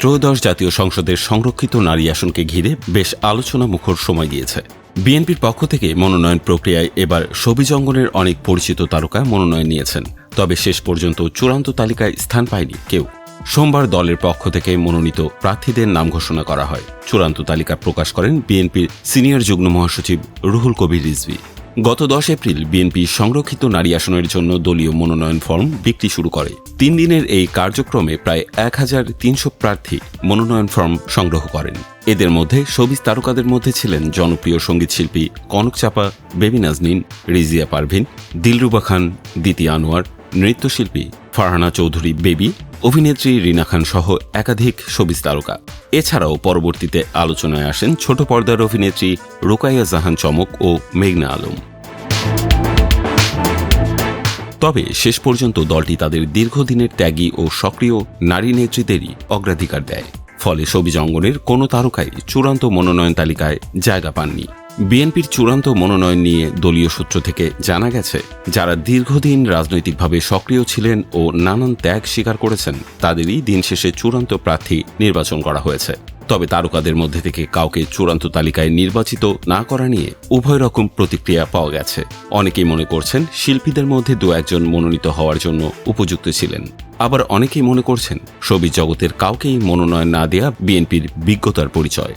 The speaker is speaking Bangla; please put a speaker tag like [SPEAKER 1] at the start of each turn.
[SPEAKER 1] ত্রয়োদশ জাতীয় সংসদের সংরক্ষিত নারী আসনকে ঘিরে বেশ আলোচনা মুখর সময় গিয়েছে। বিএনপির পক্ষ থেকে মনোনয়ন প্রক্রিয়ায় এবার শোবিজ অঙ্গনের অনেক পরিচিত তারকা মনোনয়ন নিয়েছেন, তবে শেষ পর্যন্ত চূড়ান্ত তালিকায় স্থান পায়নি কেউ। সোমবার দলের পক্ষ থেকে মনোনীত প্রার্থীদের নাম ঘোষণা করা হয়। চূড়ান্ত তালিকা প্রকাশ করেন বিএনপির সিনিয়র যুগ্ম মহাসচিব রুহুল কবির রিজভী। গত 10 এপ্রিল বিএনপি সংরক্ষিত নারী আসনের জন্য দলীয় মনোনয়ন ফর্ম বিক্রি শুরু করে। 3 দিনের এই কার্যক্রমে প্রায় 1300 প্রার্থী মনোনয়ন ফর্ম সংগ্রহ করেন। এদের মধ্যে শোবিজ তারকাদের মধ্যে ছিলেন জনপ্রিয় সঙ্গীতশিল্পী কনক চাপা, বেবি নাজনীন, রিজিয়া পারভিন, দিলরুবা খান, দিতি আনোয়ার, নৃত্যশিল্পী ফারহানা চৌধুরী বেবি, অভিনেত্রী রিনা খান সহ একাধিক শোবিজ তারকা। এছাড়াও পরবর্তীতে আলোচনায় আসেন ছোট পর্দার অভিনেত্রী রোকাইয়া জাহান চমক ও মেঘনা আলম। তবে শেষ পর্যন্ত দলটি তাদের দীর্ঘদিনের ত্যাগী ও সক্রিয় নারী নেত্রীদেরই অগ্রাধিকার দেয়। ফলে শোবিজ অঙ্গনের কোনো তারকাই চূড়ান্ত মনোনয়ন তালিকায় জায়গা পাননি। বিএনপির চূড়ান্ত মনোনয়ন নিয়ে দলীয় সূত্র থেকে জানা গেছে, যারা দীর্ঘদিন রাজনৈতিকভাবে সক্রিয় ছিলেন ও নানান ত্যাগ স্বীকার করেছেন তাদেরই দিন শেষে চূড়ান্ত প্রার্থী নির্বাচন করা হয়েছে। তবে তারকাদের মধ্যে থেকে কাউকে চূড়ান্ত তালিকায় নির্বাচিত না করা নিয়ে উভয় রকম প্রতিক্রিয়া পাওয়া গেছে। অনেকেই মনে করছেন শিল্পীদের মধ্যে 2-1 জন মনোনীত হওয়ার জন্য উপযুক্ত ছিলেন। আবার অনেকেই মনে করছেন শোবিজ জগতের কাউকেই মনোনয়ন না দেয়া বিএনপির বিজ্ঞতার পরিচয়।